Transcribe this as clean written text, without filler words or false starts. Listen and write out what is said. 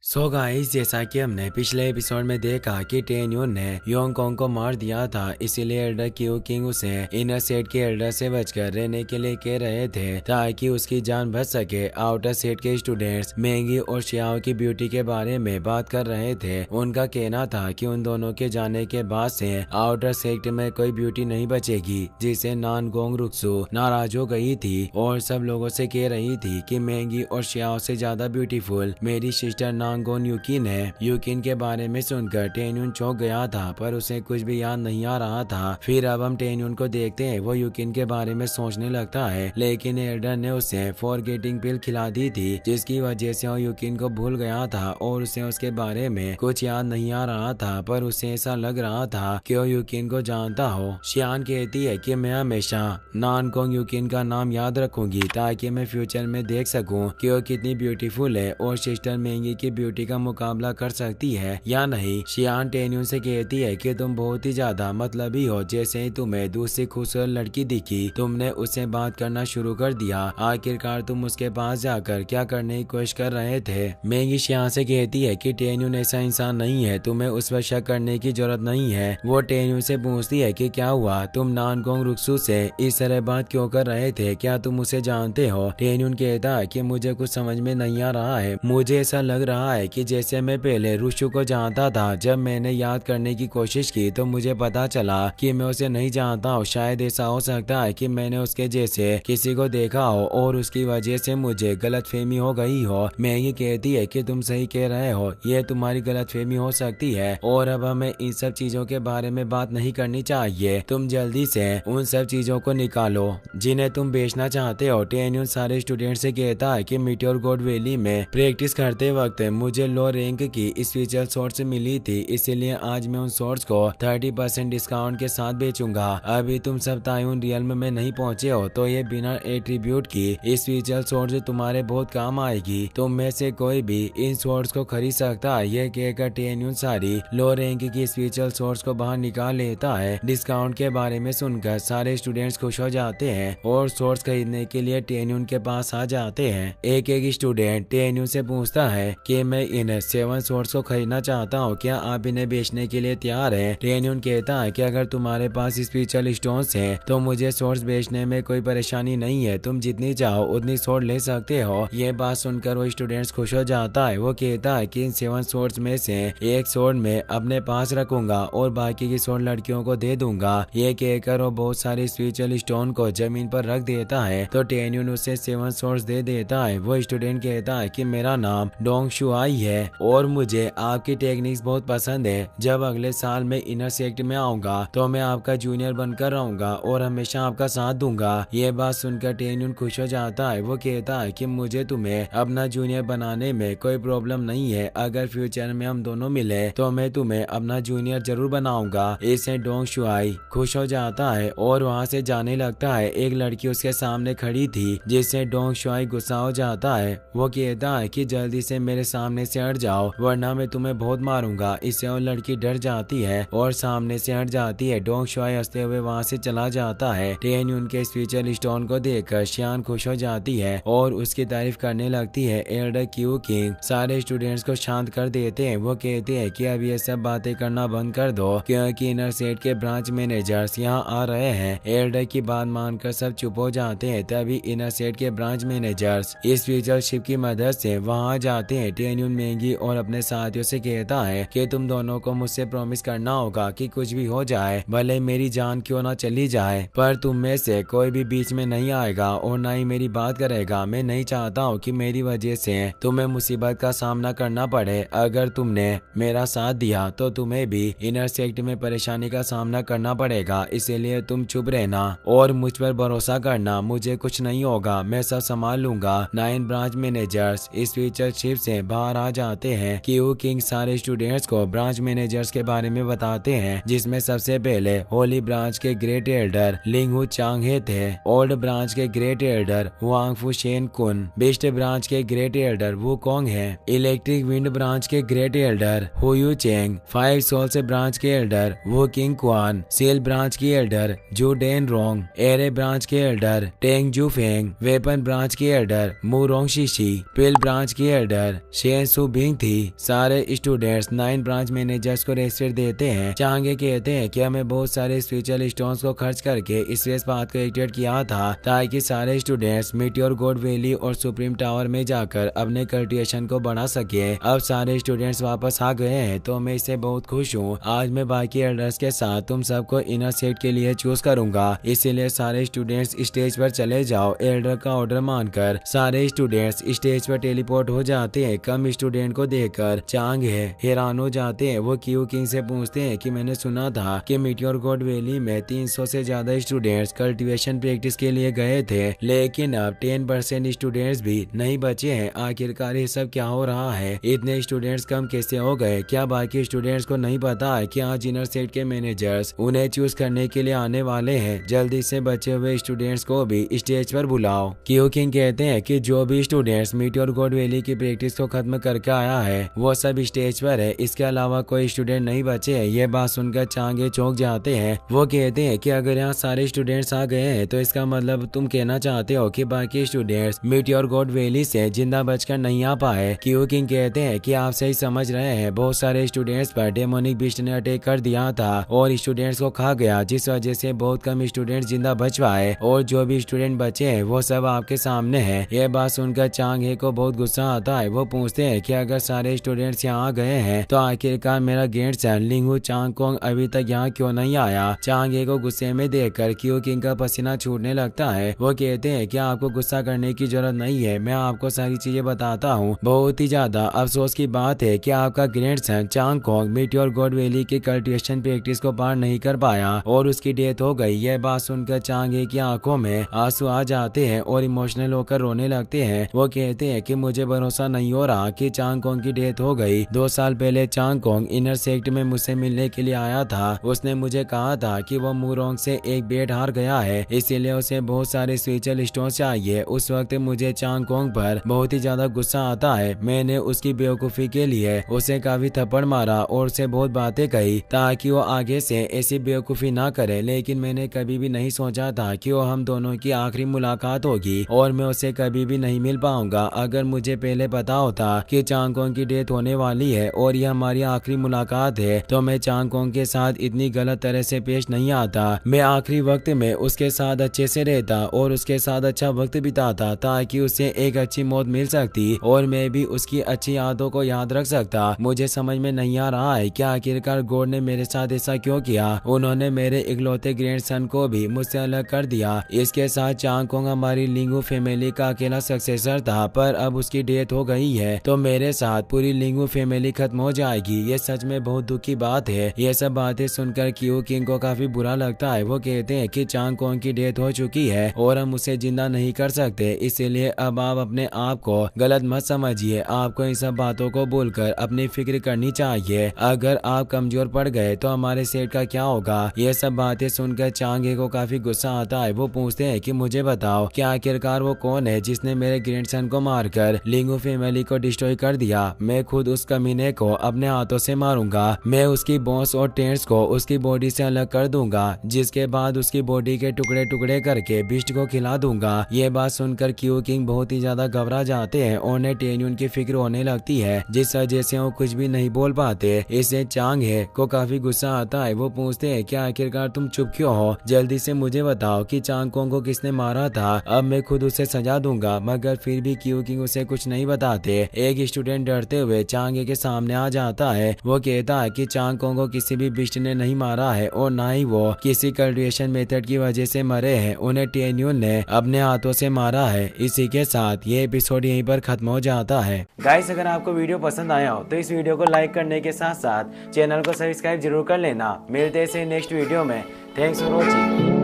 So guys, जैसा कि हमने पिछले एपिसोड में देखा कि टेन्यून ने योंगकोंग को मार दिया था, इसीलिए एल्डर क्यू किंग उसे इनर सेट के एल्डर से बचकर रहने के लिए कह रहे थे ताकि उसकी जान बच सके। आउटर सेट के स्टूडेंट्स मैंगी और शियाओ की ब्यूटी के बारे में बात कर रहे थे। उनका कहना था कि उन दोनों के जाने के बाद से आउटर सेट में कोई ब्यूटी नहीं बचेगी, जिससे नानगोंग रुक्सू नाराज हो गई थी और सब लोगों से कह रही थी कि मैंगी और शियाओ से ज्यादा ब्यूटीफुल मेरी सिस्टर नांगोन यूकिन है। यूकिन के बारे में सुनकर टेन्यून चौंक गया था, पर उसे कुछ भी याद नहीं आ रहा था। फिर अब हम टेन्यून को देखते हैं, वो यूकिन के बारे में सोचने लगता है, लेकिन एल्डर ने उसे फॉरगेटिंग पिल खिला दी थी, जिसकी वजह से वो यूकिन को भूल गया था और उसे उसके बारे में कुछ याद नहीं आ रहा था। पर उसे ऐसा लग रहा था कि वो यूकिन को जानता हो। शियान कहती है कि मैं हमेशा नानगोंग यूकिन का नाम याद रखूंगी ताकि मैं फ्यूचर में देख सकूं कि वो कितनी ब्यूटीफुल है और सिस्टर मैंगी की ब्यूटी का मुकाबला कर सकती है या नहीं। शियान टेन्यून से कहती है कि तुम बहुत ही ज्यादा मतलबी हो। जैसे ही तुम्हें दूसरी खूबसूरत लड़की दिखी, तुमने उससे बात करना शुरू कर दिया। आखिरकार तुम उसके पास जाकर क्या करने की कोशिश कर रहे थे। मैंगी शियान से कहती है कि टेन्यून ऐसा इंसान नहीं है, तुम्हें उस पर शक करने की जरूरत नहीं है। वो टेन्यून से पूछती है कि क्या हुआ, तुम नानगोंग रुक्सू से इस तरह बात क्यों कर रहे थे, क्या तुम उसे जानते हो। टेन्यून कहता है कि मुझे कुछ समझ में नहीं आ रहा है, मुझे ऐसा लग रहा है कि जैसे मैं पहले रुशु को जानता था। जब मैंने याद करने की कोशिश की तो मुझे पता चला कि मैं उसे नहीं जानता हूँ। शायद ऐसा हो सकता है कि मैंने उसके जैसे किसी को देखा हो और उसकी वजह से मुझे गलतफहमी हो गई हो। मैगी कहती है कि तुम सही कह रहे हो, यह तुम्हारी गलतफहमी हो सकती है और अब हमें इन सब चीजों के बारे में बात नहीं करनी चाहिए। तुम जल्दी से उन सब चीजों को निकालो जिन्हें तुम बेचना चाहते हो। टेन्यून सारे स्टूडेंट से कहता है कि मीटियोर गॉड वैली में प्रैक्टिस करते वक्त मुझे लो रैंक की स्पेशल शॉर्ट्स मिली थी, इसीलिए आज मैं उन शॉर्ट्स को 30% डिस्काउंट के साथ बेचूंगा। अभी तुम सब तायुन रियल्म में नहीं पहुंचे हो, तो ये बिना एट्रीब्यूट की स्पेशल शॉर्ट्स तुम्हारे बहुत काम आएगी। तुम में से कोई भी इन शॉर्ट्स को खरीद सकता है। ये कहकर टेन्यून सारी लो रैंक की स्पेशल शॉर्ट्स को बाहर निकाल लेता है। डिस्काउंट के बारे में सुनकर सारे स्टूडेंट्स खुश हो जाते हैं और शॉर्ट्स खरीदने के लिए टेन्यून के पास आ जाते हैं। एक एक स्टूडेंट टेन्यून से पूछता है कि मैं इन 7 शॉर्ट्स को खरीदना चाहता हूँ, क्या आप इन्हें बेचने के लिए तैयार हैं। टेन्यून कहता है कि अगर तुम्हारे पास स्पेशल स्टोन्स हैं तो मुझे शॉर्ट्स बेचने में कोई परेशानी नहीं है, तुम जितनी चाहो उतनी शॉर्ट ले सकते हो। ये बात सुनकर वो स्टूडेंट्स खुश हो जाता है। वो कहता है कि इन 7 शॉर्ट्स में से एक शॉर्ट में अपने पास रखूंगा और बाकी की शॉर्ट लड़कियों को दे दूंगा। ये कहकर वो बहुत सारे स्पेशल स्टोन को जमीन पर रख देता है, तो टेन्यून उसे 7 शॉर्ट्स दे देता है। वो स्टूडेंट कहता है कि मेरा नाम डोंग शुआई है और मुझे आपकी टेक्निक्स बहुत पसंद है। जब अगले साल मैं इनर सेक्ट में आऊंगा तो मैं आपका जूनियर बनकर रहूंगा और हमेशा आपका साथ दूंगा। ये बात सुनकर टेन्यून खुश हो जाता है। वो कहता है कि मुझे तुम्हें अपना जूनियर बनाने में कोई प्रॉब्लम नहीं है। अगर फ्यूचर में हम दोनों मिले तो मैं तुम्हें अपना जूनियर जरूर बनाऊंगा। इससे डोंग शुआई खुश हो जाता है और वहाँ से जाने लगता है। एक लड़की उसके सामने खड़ी थी, जिससे डोंग शुआई गुस्सा हो जाता है। वो कहता है कि जल्दी से मेरे सामने से हट जाओ वरना मैं तुम्हें बहुत मारूंगा। इससे वो लड़की डर जाती है और सामने से हट जाती है। डोंग शुआई हंसते हुए वहाँ से चला जाता है। टेन्यून के स्पेशल स्टोन को देखकर शियान खुश हो जाती है और उसकी तारीफ करने लगती है। एल्डर क्यू किंग सारे स्टूडेंट्स को शांत कर देते हैं। वो कहते हैं कि अब ये सब बातें करना बंद कर दो क्योंकि इनर सेट के ब्रांच मैनेजर्स यहाँ आ रहे हैं। एल्डर की बात मानकर सब चुप हो जाते हैं। तभी इनर सेट के ब्रांच मैनेजर्स इस स्पेशल शिप की मदद से वहाँ जाते हैं। टेन्यून मैंगी और अपने साथियों से कहता है कि तुम दोनों को मुझसे प्रॉमिस करना होगा कि कुछ भी हो जाए, भले मेरी जान क्यों ना चली जाए, पर तुम में से कोई भी बीच में नहीं आएगा और ना ही मेरी बात करेगा। मैं नहीं चाहता हूँ कि मेरी वजह से तुम्हें मुसीबत का सामना करना पड़े। अगर तुमने मेरा साथ दिया तो तुम्हें भी इनर सेक्ट में परेशानी का सामना करना पड़ेगा, इसीलिए तुम चुप रहना और मुझ पर भरोसा करना। मुझे कुछ नहीं होगा, मैं सब संभाल लूंगा। 9 ब्रांच मैनेजर्स इस फ्यूचर शिप से बाहर आ जाते हैं। क्यू किंग सारे स्टूडेंट्स को ब्रांच मैनेजर्स के बारे में बताते हैं, जिसमें सबसे पहले होली ब्रांच के ग्रेट एल्डर लिंगहू चांगहे थे, ओल्ड ब्रांच के great elder Wangfu Shen Kun, best branch के ग्रेट एल्डर वो कॉन्ग है, इलेक्ट्रिक विंड ब्रांच के great elder Huyu Cheng, 5 souls branch के elder Wo King Quan, cell branch की Elder जू Dane रोंग, array branch के Elder tang जू Feng, weapon branch के Elder मुरोंग शिशी, पिल branch की एल्डर टेन सू Bing थी। सारे स्टूडेंट्स 9 ब्रांच मैनेजर्स को रेस्पेक्ट देते हैं। चांगे कहते हैं कि हमें बहुत सारे स्पिरिचुअल स्टोन्स को खर्च करके इस रेस पाथ को एक्टिवेट किया था ताकि सारे स्टूडेंट्स मीटियोर गॉड वैली और सुप्रीम टावर में जाकर अपने कल्टिवेशन को बढ़ा सके। अब सारे स्टूडेंट्स वापस आ गए हैं तो मैं इससे बहुत खुश हूँ। आज मैं बाकी एल्डर्स के साथ तुम सबको इनर सेट के लिए चूज करूंगा, इसीलिए सारे स्टूडेंट्स स्टेज पर चले जाओ। एल्डर का ऑर्डर मानकर सारे स्टूडेंट्स स्टेज पर टेलीपोर्ट हो जाते हैं। कम स्टूडेंट को देखकर चांग हैरान हो जाते हैं। वो क्यू किंग से पूछते हैं कि मैंने सुना था कि मीटियोर गॉड वैली में 300 से ज्यादा स्टूडेंट्स कल्टीवेशन प्रैक्टिस के लिए गए थे, लेकिन अब 10% स्टूडेंट्स भी नहीं बचे हैं। आखिरकार ये सब क्या हो रहा है? इतने स्टूडेंट्स कम कैसे हो गए? क्या बाकी स्टूडेंट्स को नहीं पता है कि आज इनर सेट के मैनेजर्स उन्हें चूज करने के लिए आने वाले हैं? जल्दी से बचे हुए स्टूडेंट्स को भी स्टेज पर बुलाओ। क्यू किंग कहते हैं कि जो भी स्टूडेंट्स मीटियोर गॉड वैली की प्रैक्टिस को खत्म करके आया है वो सब स्टेज पर है, इसके अलावा कोई स्टूडेंट नहीं बचे हैं। ये बात सुनकर चांगे चौंक जाते हैं। वो कहते हैं कि अगर यहाँ सारे स्टूडेंट्स आ गए हैं तो इसका मतलब तुम कहना चाहते हो कि बाकी स्टूडेंट्स मीटियोर गॉड वैली से जिंदा बचकर नहीं आ पाए। क्यू किंग कहते हैं कि आप सही समझ रहे हैं, बहुत सारे स्टूडेंट्स पर डेमोनिक बीस्ट ने अटैक कर दिया था और स्टूडेंट्स को खा गया, जिस वजह से बहुत कम स्टूडेंट्स जिंदा बच पाए और जो भी स्टूडेंट बचे हैं वो सब आपके सामने है। ये बात सुनकर चांगे को बहुत गुस्सा आता है। वो पूछते हैं कि अगर सारे स्टूडेंट्स यहाँ आ गए हैं तो आखिरकार मेरा ग्रैंडसन लिंगू चांगकोंग अभी तक यहाँ क्यों नहीं आया? चांगे को गुस्से में देखकर क्यू किंग का पसीना छूटने लगता है। वो कहते हैं कि आपको गुस्सा करने की जरूरत नहीं है, मैं आपको सारी चीजें बताता हूँ। बहुत ही ज्यादा अफसोस की बात है कि आपका ग्रैंडसन चांगकोंग मीटियोर गॉड वैली की कल्टिवेशन प्रैक्टिस को पार नहीं कर पाया और उसकी डेथ हो गई। यह बात सुनकर चांगे की आंखों में आंसू आ जाते हैं और इमोशनल होकर रोने लगते हैं। वो कहते हैं कि मुझे भरोसा नहीं हो रहा कि चांगकोंग की डेथ हो गई। 2 साल पहले चांगकोंग इनर सेक्ट में मुझसे मिलने के लिए आया था। उसने मुझे कहा था कि वो मुरोंग से एक बेट हार गया है, इसीलिए उसे बहुत सारे स्पिरिचुअल स्टोन चाहिए। उस वक्त मुझे चांगकोंग पर बहुत ही ज्यादा गुस्सा आता है। मैंने उसकी बेवकूफी के लिए उसे काफी थप्पड़ मारा और उसे बहुत बातें कही ताकि वो आगे से ऐसी बेवकूफी ना करे, लेकिन मैंने कभी भी नहीं सोचा था कि वो हम दोनों की आखिरी मुलाकात होगी और मैं उसे कभी भी नहीं मिल पाऊंगा। अगर मुझे पहले पता होता कि चांगकोंग की डेथ होने वाली है और यह हमारी आखिरी मुलाकात है तो मैं चांगकोंग के साथ इतनी गलत तरह से पेश नहीं आता। मैं आखिरी वक्त में उसके साथ अच्छे से रहता और उसके साथ अच्छा वक्त बिताता ताकि उसे एक अच्छी मौत मिल सकती और मैं भी उसकी अच्छी यादों को याद रख सकता। मुझे समझ में नहीं आ रहा है कि आखिरकार गॉड ने मेरे साथ ऐसा क्यों किया। उन्होंने मेरे इकलौते ग्रैंडसन को भी मुझसे अलग कर दिया। इसके साथ चांगकोंग हमारी लिंगू फैमिली का अकेला सक्सेसर था, पर अब उसकी डेथ हो गई है तो मेरे साथ पूरी लिंगू फैमिली खत्म हो जाएगी। ये सच में बहुत दुख की बात है। ये सब बातें सुनकर क्यू किंग को काफी बुरा लगता है। वो कहते हैं कि चांगकोंग की डेथ हो चुकी है और हम उसे जिंदा नहीं कर सकते, इसीलिए अब आप अपने आप को गलत मत समझिए। आपको इन सब बातों को बोलकर अपनी फिक्र करनी चाहिए। अगर आप कमजोर पड़ गए तो हमारे सेट का क्या होगा? ये सब बातें सुनकर चांगे को काफी गुस्सा आता है। वो पूछते हैं कि मुझे बताओ कि आखिरकार वो कौन है जिसने मेरे ग्रैंडसन को मारकर लिंगू फैमिली को डिस्ट्रॉय कर दिया? मैं खुद उस कमीने को अपने हाथों से मारूंगा। मैं उसकी बोन्स और टेंट्स को उसकी बॉडी से अलग कर दूंगा, जिसके बाद उसकी बॉडी के टुकड़े टुकड़े करके बिस्ट को खिला दूंगा। ये बात सुनकर क्यू किंग बहुत ही ज्यादा घबरा जाते हैं और उन्हें टेन्यून की फिक्र होने लगती है, जिस वजह से वो कुछ भी नहीं बोल पाते। इससे चांगे को काफी गुस्सा आता है। वो पूछते हैं कि आखिरकार तुम चुप क्यों हो? जल्दी से मुझे बताओ कि चांगकोंग को किसने मारा था। अब मैं खुद उसे सजा दूंगा। मगर फिर भी क्यू किंग उसे कुछ नहीं बताते। एक स्टूडेंट डरते हुए चांगे के सामने आ जाता है। वो कहता है कि चांगकोंग को किसी भी बिस्ट ने नहीं मारा है और ना ही वो किसी कल्टिवेशन मेथड की वजह से मरे हैं। उन्हें टेन्यून ने अपने हाथों से मारा है। इसी के साथ ये एपिसोड यहीं पर खत्म हो जाता है। गाइस, अगर आपको वीडियो पसंद आया हो तो इस वीडियो को लाइक करने के साथ साथ चैनल को सब्सक्राइब जरूर कर लेना। मिलते हैं नेक्स्ट वीडियो में। Thanks for watching.